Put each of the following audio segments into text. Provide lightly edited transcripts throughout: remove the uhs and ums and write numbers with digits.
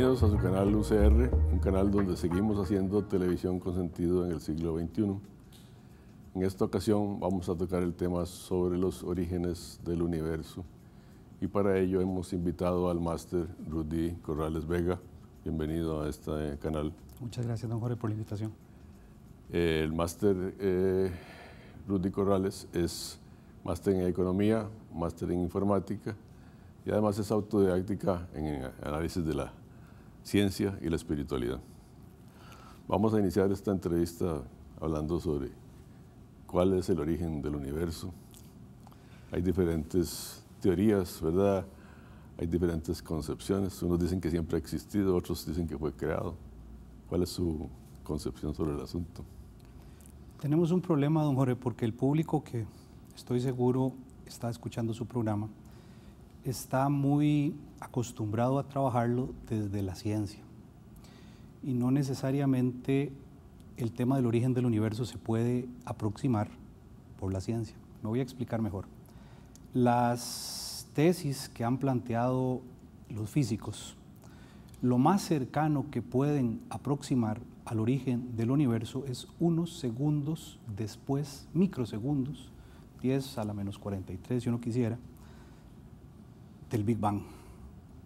Bienvenidos a su canal UCR, un canal donde seguimos haciendo televisión con sentido en el siglo XXI. En esta ocasión vamos a tocar el tema sobre los orígenes del universo y para ello hemos invitado al máster Rudy Corrales Vega. Bienvenido a este canal. Muchas gracias, don Jorge, por la invitación. El máster Rudy Corrales es máster en economía, máster en informática y además es autodidáctica en análisis de la ciencia y la espiritualidad. Vamos a iniciar esta entrevista hablando sobre cuál es el origen del universo. Hay diferentes teorías, ¿verdad? Hay diferentes concepciones. Unos dicen que siempre ha existido, otros dicen que fue creado. ¿Cuál es su concepción sobre el asunto? Tenemos un problema, don Jorge, porque el público que estoy seguro está escuchando su programa está muy acostumbrado a trabajarlo desde la ciencia y no necesariamente el tema del origen del universo se puede aproximar por la ciencia. Me voy a explicar mejor. Las tesis que han planteado los físicos, lo más cercano que pueden aproximar al origen del universo es unos segundos después, microsegundos, 10 a la menos 43 si uno quisiera, del Big Bang,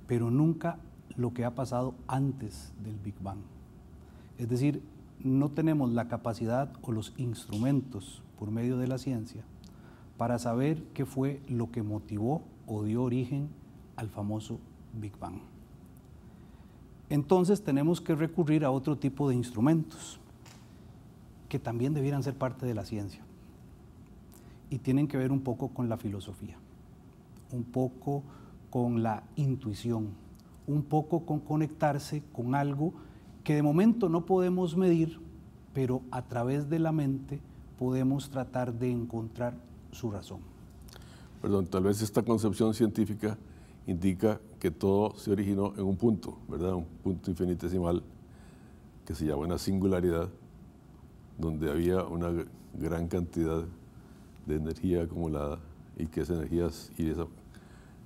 pero nunca lo que ha pasado antes del Big Bang. Es decir, no tenemos la capacidad o los instrumentos por medio de la ciencia para saber qué fue lo que motivó o dio origen al famoso Big Bang. Entonces tenemos que recurrir a otro tipo de instrumentos que también debieran ser parte de la ciencia y tienen que ver un poco con la filosofía, un poco con la intuición, un poco con conectarse con algo que de momento no podemos medir, pero a través de la mente podemos tratar de encontrar su razón. Perdón, tal vez esta concepción científica indica que todo se originó en un punto, ¿verdad? Un punto infinitesimal que se llama una singularidad, donde había una gran cantidad de energía acumulada y que esa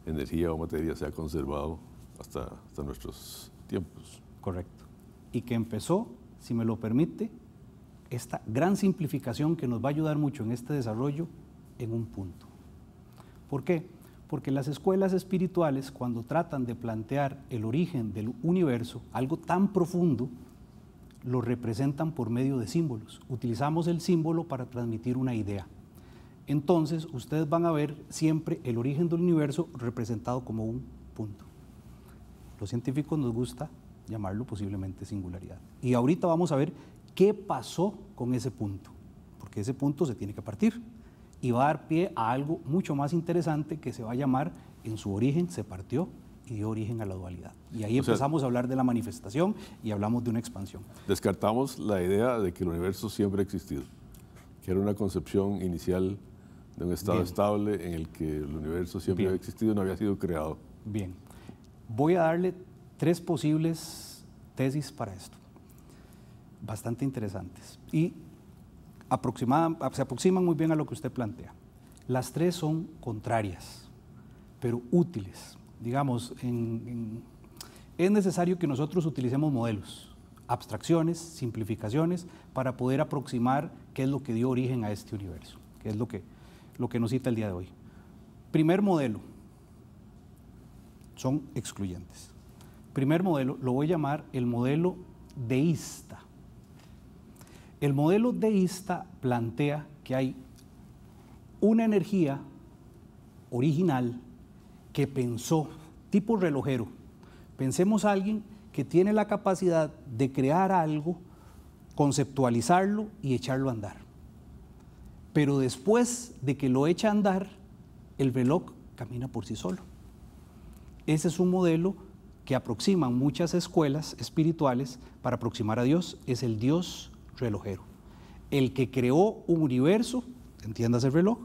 energía o materia se ha conservado hasta nuestros tiempos. Correcto. Y que empezó, si me lo permite, esta gran simplificación que nos va a ayudar mucho en este desarrollo en un punto. ¿Por qué? Porque las escuelas espirituales, cuando tratan de plantear el origen del universo, algo tan profundo, lo representan por medio de símbolos. Utilizamos el símbolo para transmitir una idea. Entonces, ustedes van a ver siempre el origen del universo representado como un punto. Los científicos nos gusta llamarlo posiblemente singularidad. Y ahorita vamos a ver qué pasó con ese punto, porque ese punto se tiene que partir y va a dar pie a algo mucho más interesante que se va a llamar, en su origen se partió y dio origen a la dualidad. Y ahí empezamos a hablar de la manifestación y hablamos de una expansión. Descartamos la idea de que el universo siempre ha existido, que era una concepción inicial de un estado estable en el que el universo siempre había existido, no había sido creado. Bien, voy a darle 3 posibles tesis para esto, bastante interesantes, y se aproximan muy bien a lo que usted plantea. Las 3 son contrarias, pero útiles. Digamos, es necesario que nosotros utilicemos modelos, abstracciones, simplificaciones, para poder aproximar qué es lo que dio origen a este universo, que es lo que nos cita el día de hoy. Primer modelo, son excluyentes. Primer modelo, lo voy a llamar el modelo deísta. El modelo deísta plantea que hay una energía original que pensó, tipo relojero. Pensemos a alguien que tiene la capacidad de crear algo, conceptualizarlo y echarlo a andar. Pero después de que lo echa a andar, el reloj camina por sí solo. Ese es un modelo que aproximan muchas escuelas espirituales para aproximar a Dios, es el Dios relojero. El que creó un universo, entiéndase el reloj,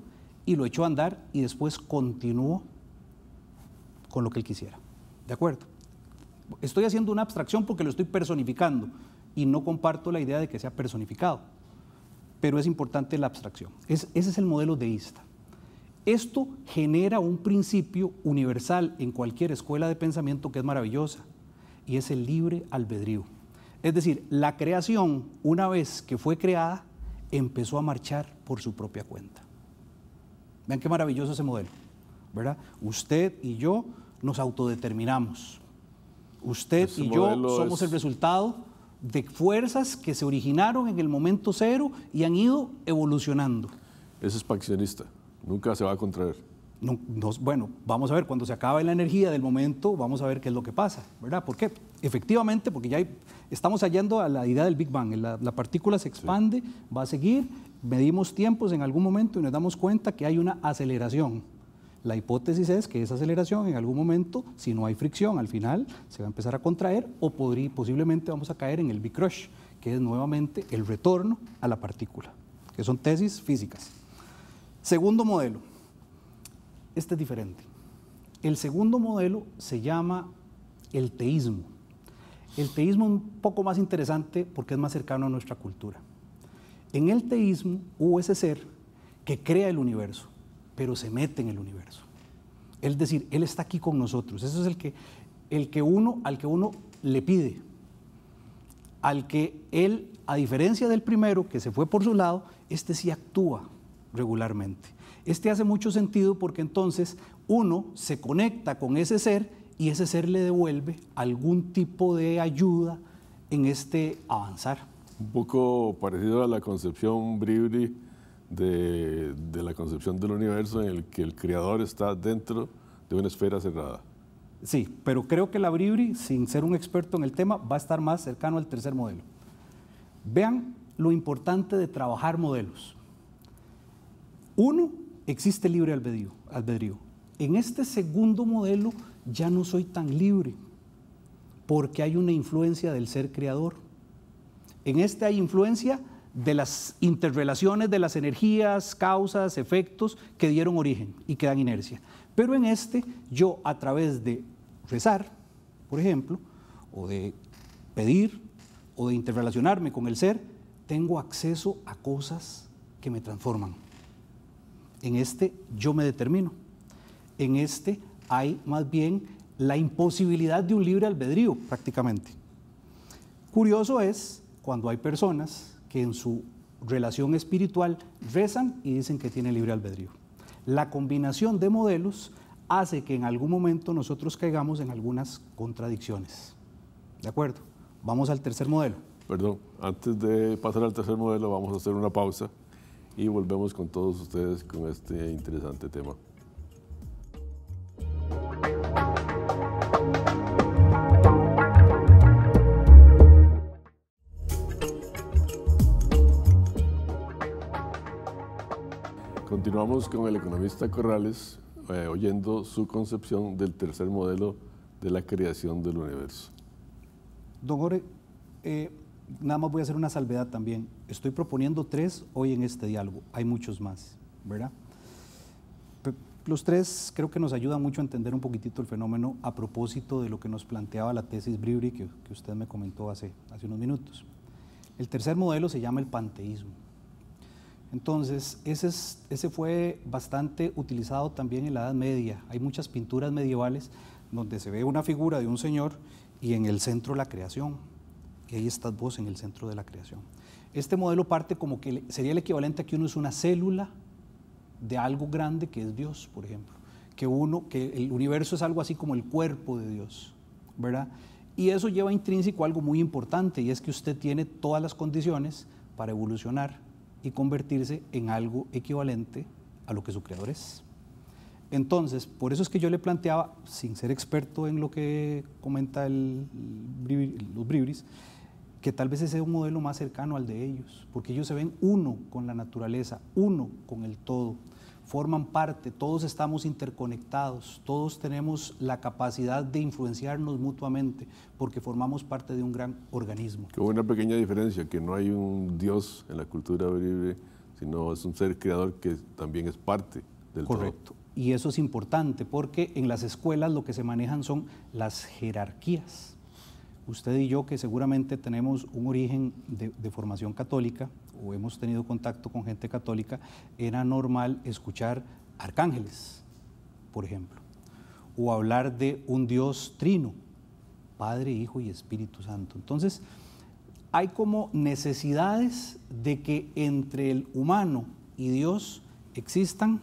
y lo echó a andar y después continuó con lo que él quisiera. ¿De acuerdo? Estoy haciendo una abstracción porque lo estoy personificando y no comparto la idea de que sea personificado, pero es importante la abstracción. Ese es el modelo deísta. Esto genera un principio universal en cualquier escuela de pensamiento que es maravillosa, y es el libre albedrío. Es decir, la creación, una vez que fue creada, empezó a marchar por su propia cuenta. Vean qué maravilloso ese modelo, ¿verdad? Usted y yo nos autodeterminamos. Usted y yo somos el resultado de fuerzas que se originaron en el momento cero y han ido evolucionando. Es expansionista, nunca se va a contraer. Bueno, vamos a ver, cuando se acabe la energía del momento, vamos a ver qué es lo que pasa, ¿verdad? ¿Por qué? Efectivamente, porque ya estamos hallando a la idea del Big Bang, la partícula se expande, sí, va a seguir, medimos tiempos en algún momento y nos damos cuenta que hay una aceleración. La hipótesis es que esa aceleración en algún momento, si no hay fricción, al final se va a empezar a contraer o posiblemente vamos a caer en el Big Crush, que es nuevamente el retorno a la partícula, que son tesis físicas. Segundo modelo. Este es diferente. El segundo modelo se llama el teísmo. El teísmo es un poco más interesante porque es más cercano a nuestra cultura. En el teísmo hubo ese ser que crea el universo, pero se mete en el universo. Es decir, Él está aquí con nosotros. Eso es al que uno le pide. Al que Él, a diferencia del primero, que se fue por su lado, este sí actúa regularmente. Este hace mucho sentido porque entonces uno se conecta con ese ser y ese ser le devuelve algún tipo de ayuda en este avanzar. Un poco parecido a la concepción Bribri de la concepción del universo en el que el creador está dentro de una esfera cerrada. Sí, pero creo que la Bribri, sin ser un experto en el tema, va a estar más cercano al tercer modelo. Vean lo importante de trabajar modelos. Uno, existe libre albedrío. En este segundo modelo ya no soy tan libre porque hay una influencia del ser creador. En este hay influencia de las interrelaciones de las energías, causas, efectos que dieron origen y que dan inercia. Pero en este yo, a través de rezar, por ejemplo, o de pedir o de interrelacionarme con el ser, tengo acceso a cosas que me transforman. En este yo me determino. En este hay más bien la imposibilidad de un libre albedrío prácticamente. Curioso es cuando hay personas que en su relación espiritual rezan y dicen que tienen libre albedrío. La combinación de modelos hace que en algún momento nosotros caigamos en algunas contradicciones. ¿De acuerdo? Vamos al tercer modelo. Perdón, antes de pasar al tercer modelo vamos a hacer una pausa y volvemos con todos ustedes con este interesante tema. Continuamos con el economista Corrales, oyendo su concepción del tercer modelo de la creación del universo. Don Jorge, nada más voy a hacer una salvedad también. Estoy proponiendo 3 hoy en este diálogo. Hay muchos más, ¿verdad? Los 3 creo que nos ayudan mucho a entender un poquitito el fenómeno a propósito de lo que nos planteaba la tesis Bribri que usted me comentó hace unos minutos. El tercer modelo se llama el panteísmo. Entonces, ese fue bastante utilizado también en la Edad Media. Hay muchas pinturas medievales donde se ve una figura de un señor y en el centro la creación. Y ahí estás vos en el centro de la creación. Este modelo parte como que sería el equivalente a que uno es una célula de algo grande que es Dios, por ejemplo. Que el universo es algo así como el cuerpo de Dios, ¿verdad? Y eso lleva intrínseco algo muy importante y es que usted tiene todas las condiciones para evolucionar y convertirse en algo equivalente a lo que su creador es. Entonces, por eso es que yo le planteaba, sin ser experto en lo que comenta los Bribris, que tal vez ese sea un modelo más cercano al de ellos, porque ellos se ven uno con la naturaleza, uno con el todo, forman parte, todos estamos interconectados, todos tenemos la capacidad de influenciarnos mutuamente, porque formamos parte de un gran organismo. Con una pequeña diferencia, que no hay un Dios en la cultura Bribri, sino es un ser creador que también es parte del todo. Correcto. Y eso es importante, porque en las escuelas lo que se manejan son las jerarquías. Usted y yo, que seguramente tenemos un origen de formación católica, o hemos tenido contacto con gente católica, era normal escuchar arcángeles, por ejemplo, o hablar de un Dios trino, Padre, Hijo y Espíritu Santo. Entonces, hay como necesidades de que entre el humano y Dios existan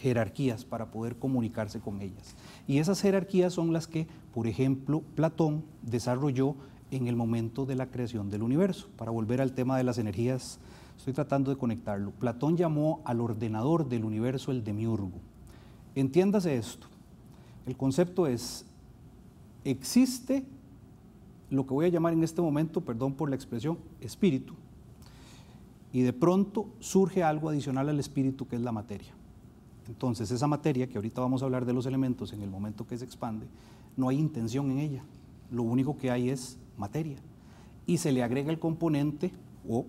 jerarquías para poder comunicarse con ellas. Y esas jerarquías son las que, por ejemplo, Platón desarrolló en el momento de la creación del universo. Para volver al tema de las energías, estoy tratando de conectarlo. Platón llamó al ordenador del universo el demiurgo. Entiéndase esto. El concepto es, existe lo que voy a llamar en este momento, perdón por la expresión, espíritu, y de pronto surge algo adicional al espíritu que es la materia. Entonces esa materia, que ahorita vamos a hablar de los elementos en el momento que se expande, no hay intención en ella, lo único que hay es materia, y se le agrega el componente, o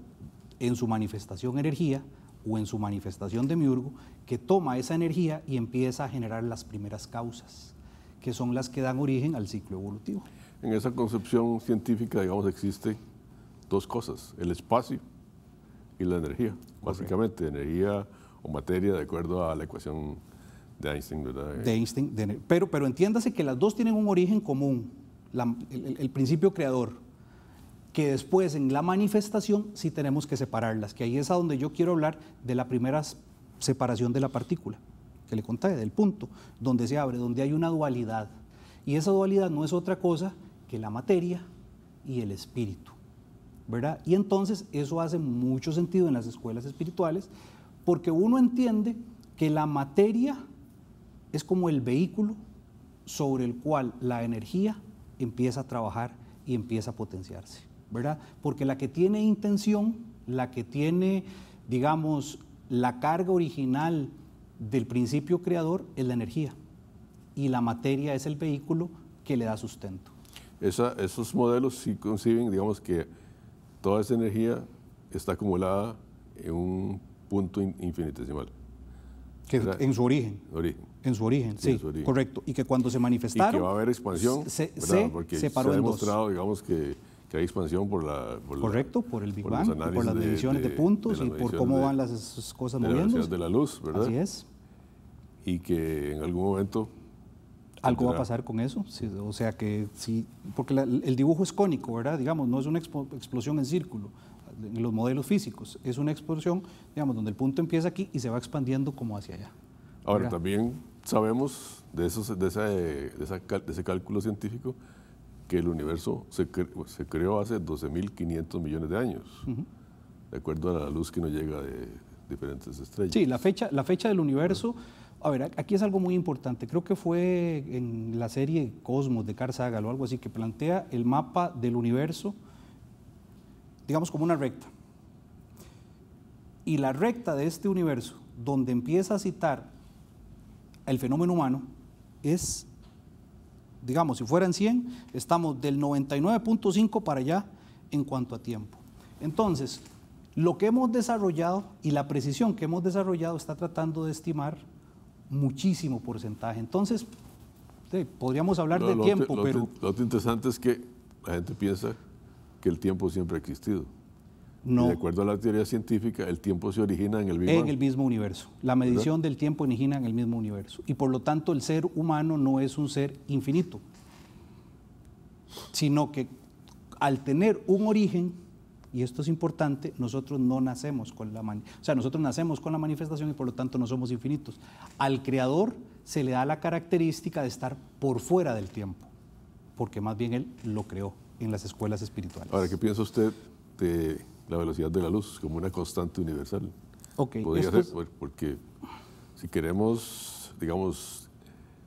en su manifestación energía, o en su manifestación demiurgo, que toma esa energía y empieza a generar las primeras causas, que son las que dan origen al ciclo evolutivo. En esa concepción científica, digamos, existen dos cosas, el espacio y la energía, básicamente, energía o materia de acuerdo a la ecuación de Einstein, ¿verdad? De Einstein, pero entiéndase que las dos tienen un origen común, el principio creador, que después en la manifestación sí tenemos que separarlas, que ahí es a donde yo quiero hablar de la primera separación de la partícula, que le conté, del punto, donde se abre, donde hay una dualidad. Y esa dualidad no es otra cosa que la materia y el espíritu, ¿verdad? Y entonces eso hace mucho sentido en las escuelas espirituales, porque uno entiende que la materia es como el vehículo sobre el cual la energía empieza a trabajar y empieza a potenciarse, ¿verdad? Porque la que tiene intención, la que tiene, digamos, la carga original del principio creador es la energía, y la materia es el vehículo que le da sustento. Esos modelos sí conciben, digamos, que toda esa energía está acumulada en un punto infinitesimal. En su origen. En su origen, sí, correcto. Y que cuando se manifestaron... Y que va a haber expansión, porque se ha demostrado, digamos, que hay expansión por el Big Bang, por las mediciones de puntos y por cómo van las cosas moviéndose. La velocidad de la luz, ¿verdad? Así es. Y que en algún momento... Algo va a pasar con eso, sí, o sea que sí, porque el dibujo es cónico, ¿verdad? Digamos, no es una explosión en círculo, en los modelos físicos, es una explosión, digamos, donde el punto empieza aquí y se va expandiendo como hacia allá. Ahora, también sabemos de ese cálculo científico que el universo se creó hace 12.500 millones de años, de acuerdo a la luz que nos llega de diferentes estrellas. Sí, la fecha del universo... A ver, aquí es algo muy importante. Creo que fue en la serie Cosmos de Carl Sagan o algo así, que plantea el mapa del universo, digamos, como una recta. Y la recta de este universo, donde empieza a citar el fenómeno humano, es, digamos, si fueran 100, estamos del 99.5 para allá en cuanto a tiempo. Entonces, lo que hemos desarrollado y la precisión que hemos desarrollado está tratando de estimar muchísimo porcentaje. Entonces, podríamos hablar de tiempo, pero... Lo interesante es que la gente piensa que el tiempo siempre ha existido. No. Y de acuerdo a la teoría científica, el tiempo se origina en el Big Bang. En el mismo universo. La medición del tiempo origina en el mismo universo. Y por lo tanto, el ser humano no es un ser infinito, sino que al tener un origen, y esto es importante, nosotros no nacemos con nosotros nacemos con la manifestación y por lo tanto no somos infinitos. Al creador se le da la característica de estar por fuera del tiempo, porque más bien él lo creó en las escuelas espirituales. Ahora, ¿qué piensa usted de la velocidad de la luz como una constante universal? Okay, podría ser, porque si queremos, digamos,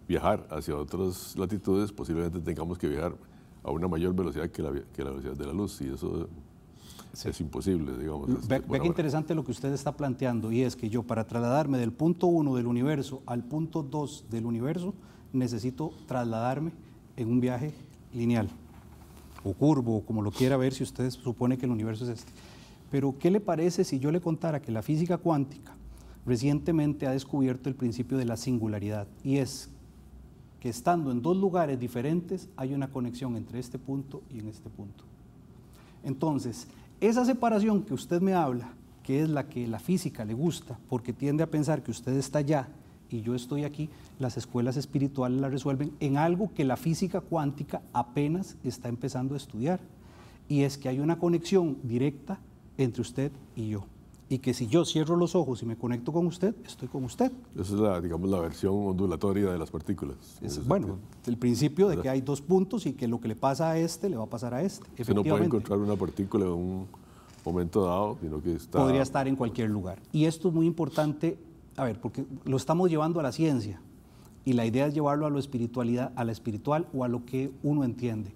viajar hacia otras latitudes, posiblemente tengamos que viajar a una mayor velocidad que la velocidad de la luz, y eso... Sí. Es imposible, digamos. Ve qué interesante lo que usted está planteando, y es que yo, para trasladarme del punto 1 del universo al punto 2 del universo, necesito trasladarme en un viaje lineal o curvo, o como lo quiera ver, si usted supone que el universo es este. Pero ¿qué le parece si yo le contara que la física cuántica recientemente ha descubierto el principio de la singularidad, y es que estando en dos lugares diferentes hay una conexión entre este punto y en este punto? Entonces, esa separación que usted me habla, que es la que la física le gusta, porque tiende a pensar que usted está allá y yo estoy aquí, las escuelas espirituales la resuelven en algo que la física cuántica apenas está empezando a estudiar. Y es que hay una conexión directa entre usted y yo. Y que si yo cierro los ojos y me conecto con usted, estoy con usted. Esa es la, digamos, la versión ondulatoria de las partículas. Bueno, el principio de que hay dos puntos y que lo que le pasa a este le va a pasar a este. Usted no puede encontrar una partícula en un momento dado, sino que podría estar en cualquier lugar. Y esto es muy importante, a ver, porque lo estamos llevando a la ciencia y la idea es llevarlo a la espiritualidad, a la espiritual o a lo que uno entiende.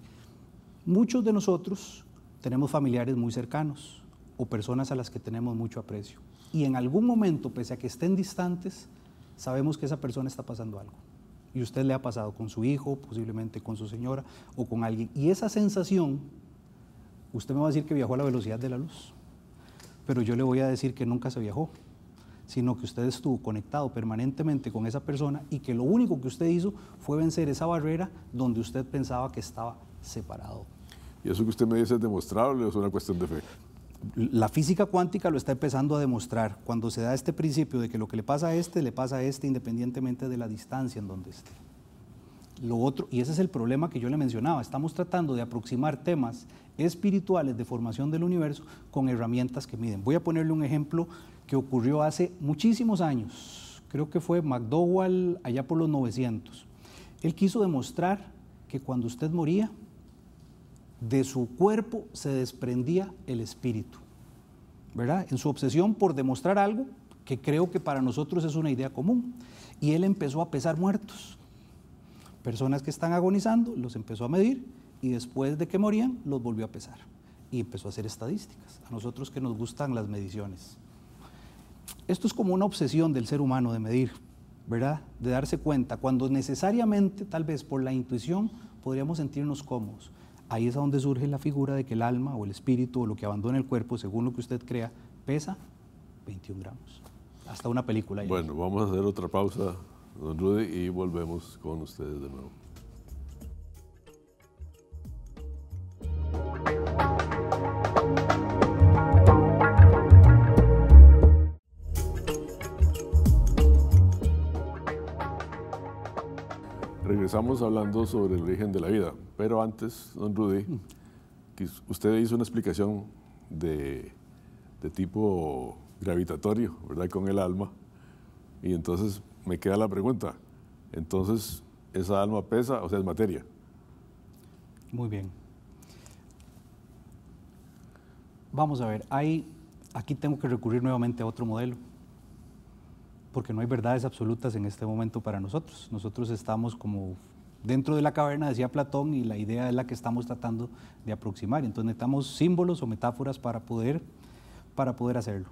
Muchos de nosotros tenemos familiares muy cercanos o personas a las que tenemos mucho aprecio. Y en algún momento, pese a que estén distantes, sabemos que esa persona está pasando algo. Y usted le ha pasado con su hijo, posiblemente con su señora o con alguien. Y esa sensación, usted me va a decir que viajó a la velocidad de la luz, pero yo le voy a decir que nunca se viajó, sino que usted estuvo conectado permanentemente con esa persona y que lo único que usted hizo fue vencer esa barrera donde usted pensaba que estaba separado. ¿Y eso que usted me dice es demostrable o es una cuestión de fe? La física cuántica lo está empezando a demostrar cuando se da este principio de que lo que le pasa a este, le pasa a este independientemente de la distancia en donde esté. Lo otro, y ese es el problema que yo le mencionaba, estamos tratando de aproximar temas espirituales de formación del universo con herramientas que miden. Voy a ponerle un ejemplo que ocurrió hace muchísimos años, creo que fue McDowell allá por los 900. Él quiso demostrar que cuando usted moría, de su cuerpo se desprendía el espíritu, ¿verdad? En su obsesión por demostrar algo que creo que para nosotros es una idea común. Y él empezó a pesar muertos. Personas que están agonizando, los empezó a medir y después de que morían, los volvió a pesar. Y empezó a hacer estadísticas. A nosotros que nos gustan las mediciones. Esto es como una obsesión del ser humano de medir, ¿verdad? De darse cuenta, cuando necesariamente, tal vez por la intuición, podríamos sentirnos cómodos. Ahí es donde surge la figura de que el alma o el espíritu o lo que abandona el cuerpo, según lo que usted crea, pesa 21 gramos. Hasta una película. Bueno, vamos a hacer otra pausa, don Rudy, y volvemos con ustedes de nuevo. Regresamos hablando sobre el origen de la vida, pero antes, don Rudy, usted hizo una explicación de tipo gravitatorio, ¿verdad?, con el alma, y entonces me queda la pregunta, entonces, ¿esa alma pesa, o sea, es materia? Muy bien. Vamos a ver, aquí tengo que recurrir nuevamente a otro modelo, porque no hay verdades absolutas en este momento para nosotros. Nosotros estamos como dentro de la caverna, decía Platón, y la idea es la que estamos tratando de aproximar. Entonces necesitamos símbolos o metáforas para poder hacerlo.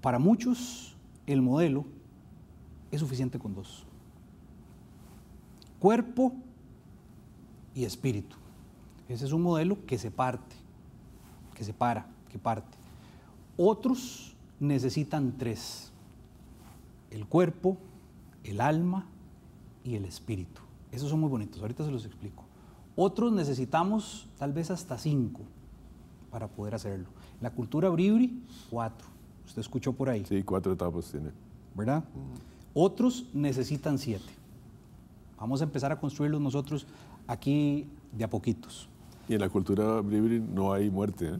Para muchos, el modelo es suficiente con dos: cuerpo y espíritu. Ese es un modelo que se parte, que separa, que parte. Otros necesitan tres: el cuerpo, el alma y el espíritu. Esos son muy bonitos, ahorita se los explico. Otros necesitamos tal vez hasta 5 para poder hacerlo. La cultura bribri, 4. Usted escuchó por ahí. Sí, 4 etapas tiene. ¿Verdad? Otros necesitan 7. Vamos a empezar a construirlos nosotros aquí de a poquitos. Y en la cultura bribri no hay muerte, ¿eh?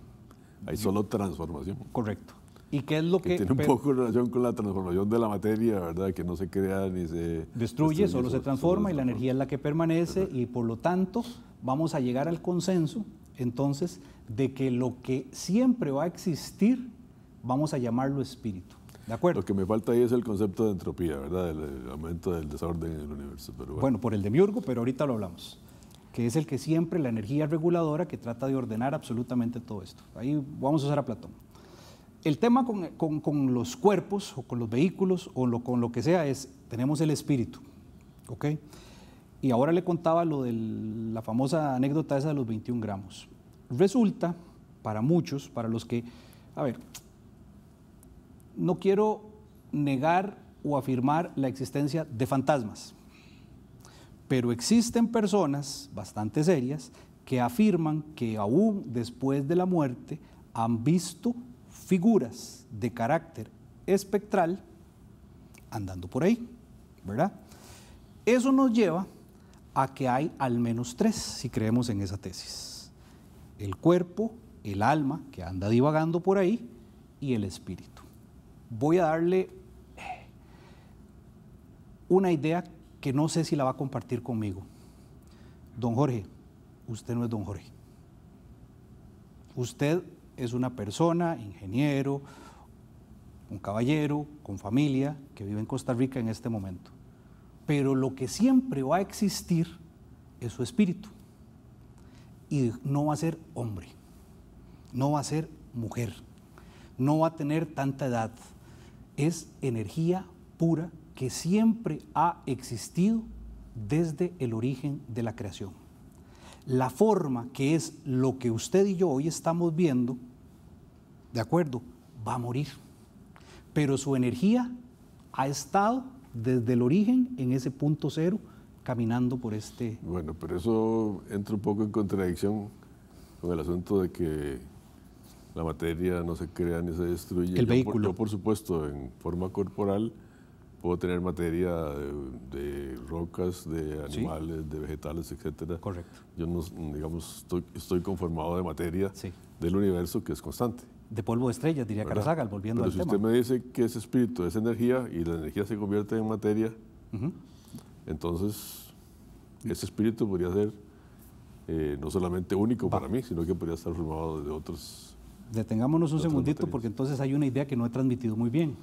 Hay solo transformación. Correcto. ¿Y qué es lo que tiene un poco relación con la transformación de la materia, ¿verdad? Que no se crea ni se destruye, solo se transforma y la energía es la que permanece. Ajá. Y por lo tanto vamos a llegar al consenso entonces de que lo que siempre va a existir vamos a llamarlo espíritu. ¿De acuerdo? Lo que me falta ahí es el concepto de entropía, ¿verdad? El aumento del desorden en el universo. Pero bueno, por el Demiurgo, pero ahorita lo hablamos, que es el que siempre, la energía reguladora que trata de ordenar absolutamente todo esto. Ahí vamos a usar a Platón. El tema con los cuerpos o con los vehículos o con lo que sea es, tenemos el espíritu, ¿ok? Y ahora le contaba lo de la famosa anécdota esa de los 21 gramos. Resulta, para muchos, para los que, a ver, no quiero negar o afirmar la existencia de fantasmas, pero existen personas bastante serias que afirman que aún después de la muerte han visto figuras de carácter espectral andando por ahí, ¿verdad? Eso nos lleva a que hay al menos tres, si creemos en esa tesis. El cuerpo, el alma, que anda divagando por ahí, y el espíritu. Voy a darle una idea que no sé si la va a compartir conmigo. Don Jorge, usted no es don Jorge. Usted es una persona, ingeniero, un caballero, con familia, que vive en Costa Rica en este momento. Pero lo que siempre va a existir es su espíritu. Y no va a ser hombre, no va a ser mujer, no va a tener tanta edad. Es energía pura que siempre ha existido desde el origen de la creación. La forma que es lo que usted y yo hoy estamos viendo, ¿de acuerdo?, va a morir. Pero su energía ha estado desde el origen en ese punto cero, caminando por este... Bueno, pero eso entra un poco en contradicción con el asunto de que la materia no se crea ni se destruye. El vehículo. Yo, por supuesto, en forma corporal, puedo tener materia de rocas, de animales, de vegetales, etcétera. Correcto. Yo, no, digamos, estoy conformado de materia del universo que es constante. De polvo de estrellas, diría Carrascal, volviendo al tema. Pero si usted me dice que es espíritu, es energía, y la energía se convierte en materia, entonces ese espíritu podría ser no solamente único para mí, sino que podría estar formado de otros... Detengámonos un segundito, porque entonces hay una idea que no he transmitido muy bien.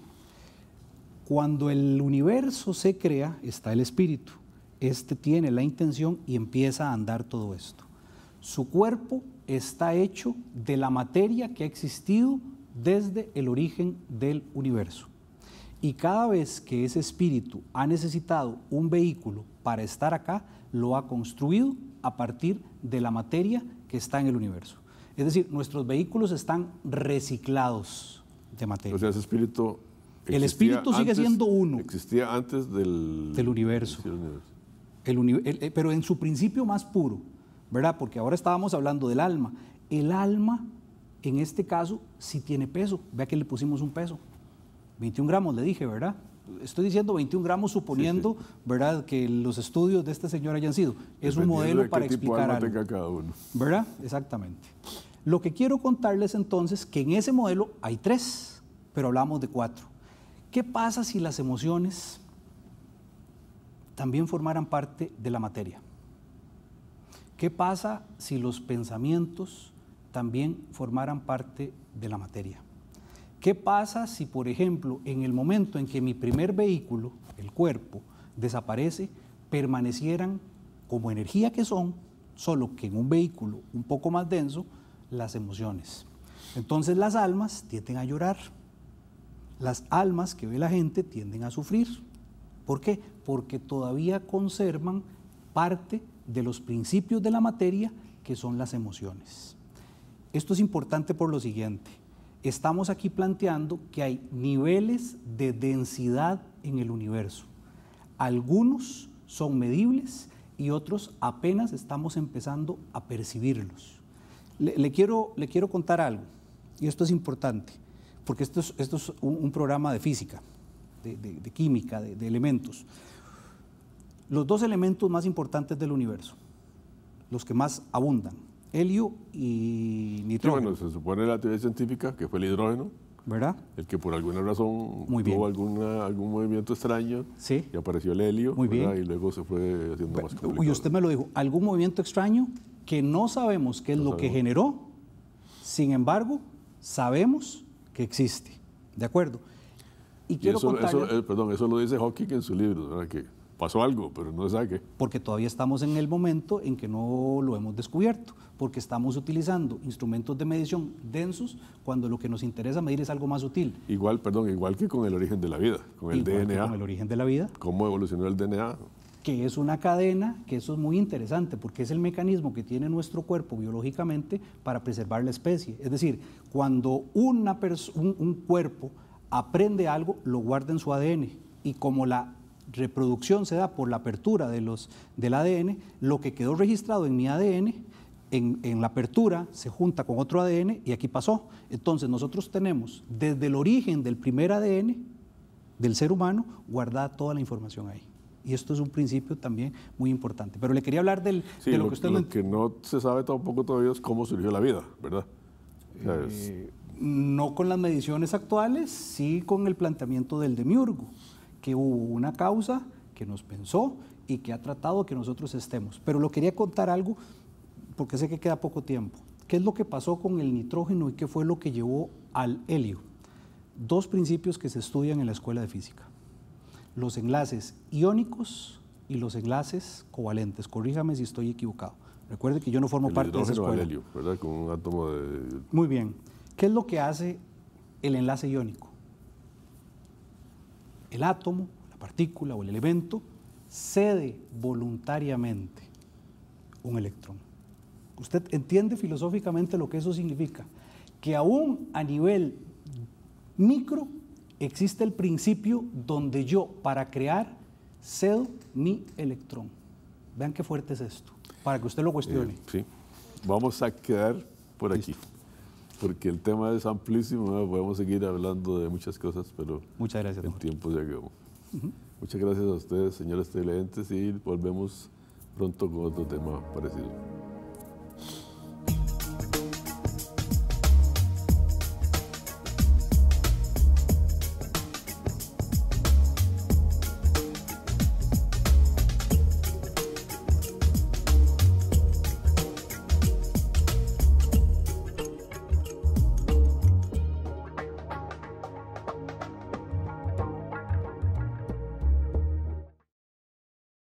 Cuando el universo se crea, está el espíritu. Este tiene la intención y empieza a andar todo esto. Su cuerpo está hecho de la materia que ha existido desde el origen del universo. Y cada vez que ese espíritu ha necesitado un vehículo para estar acá, lo ha construido a partir de la materia que está en el universo. Es decir, nuestros vehículos están reciclados de materia. O sea, ese espíritu... El espíritu sigue siendo uno. Existía antes del universo. Pero en su principio más puro, ¿verdad? Porque ahora estábamos hablando del alma. El alma, en este caso, sí tiene peso. Vea que le pusimos un peso. 21 gramos, le dije, ¿verdad? Estoy diciendo 21 gramos suponiendo, ¿verdad?, que los estudios de este señor hayan sido. Es un modelo para explicar algo. Tenga cada uno. ¿Verdad? Exactamente. Lo que quiero contarles entonces, que en ese modelo hay 3, pero hablamos de 4. ¿Qué pasa si las emociones también formaran parte de la materia? ¿Qué pasa si los pensamientos también formaran parte de la materia? ¿Qué pasa si, por ejemplo, en el momento en que mi primer vehículo, el cuerpo, desaparece, permanecieran como energía que son, solo que en un vehículo un poco más denso, las emociones? Entonces las almas tienden a llorar. Las almas que ve la gente tienden a sufrir. ¿Por qué? Porque todavía conservan parte de los principios de la materia, que son las emociones. Esto es importante por lo siguiente. Estamos aquí planteando que hay niveles de densidad en el universo. Algunos son medibles y otros apenas estamos empezando a percibirlos. Le quiero contar algo, y esto es importante, porque esto es un programa de física, de química, de elementos. Los 2 elementos más importantes del universo, los que más abundan, helio y nitrógeno. Sí, bueno, se supone la teoría científica que fue el hidrógeno, ¿verdad? El que por alguna razón tuvo algún movimiento extraño, y apareció el helio, y luego se fue haciendo más complicado. Y usted me lo dijo, algún movimiento extraño que no sabemos qué es lo que generó, sin embargo, sabemos que existe, ¿de acuerdo? Y quiero contarle... Perdón, eso lo dice Hawking en su libro, ¿verdad? Que pasó algo, pero no se sabe qué. Porque todavía estamos en el momento en que no lo hemos descubierto, porque estamos utilizando instrumentos de medición densos cuando lo que nos interesa medir es algo más sutil. Igual que con el origen de la vida, con el DNA. Con el origen de la vida. ¿Cómo evolucionó el DNA? Que es una cadena, que eso es muy interesante, porque es el mecanismo que tiene nuestro cuerpo biológicamente para preservar la especie. Es decir, cuando un cuerpo aprende algo, lo guarda en su ADN, y como la reproducción se da por la apertura del ADN, lo que quedó registrado en mi ADN, en la apertura se junta con otro ADN y aquí pasó. Entonces nosotros tenemos desde el origen del primer ADN del ser humano, guardada toda la información ahí. Y esto es un principio también muy importante. Pero le quería hablar de lo que usted... Lo que no se sabe tampoco todavía es cómo surgió la vida, ¿verdad? O sea, no con las mediciones actuales, sí con el planteamiento del demiurgo, que hubo una causa que nos pensó y que ha tratado que nosotros estemos. Pero lo quería contar algo, porque sé que queda poco tiempo. ¿Qué es lo que pasó con el nitrógeno y qué fue lo que llevó al helio? Dos principios que se estudian en la escuela de física: los enlaces iónicos y los enlaces covalentes. Corríjame si estoy equivocado. Recuerde que yo no formo parte de esa escuela. El hidrógeno al helio, ¿verdad? Con un átomo de... Muy bien. ¿Qué es lo que hace el enlace iónico? El átomo, la partícula o el elemento cede voluntariamente un electrón. ¿Usted entiende filosóficamente lo que eso significa? Que aún a nivel micro existe el principio donde yo, para crear, cedo mi electrón. Vean qué fuerte es esto, para que usted lo cuestione. Sí, vamos a quedar por aquí, porque el tema es amplísimo, ¿no? Podemos seguir hablando de muchas cosas, pero muchas gracias, el tiempo se acabó. Muchas gracias a ustedes, señores televidentes, y volvemos pronto con otro tema parecido.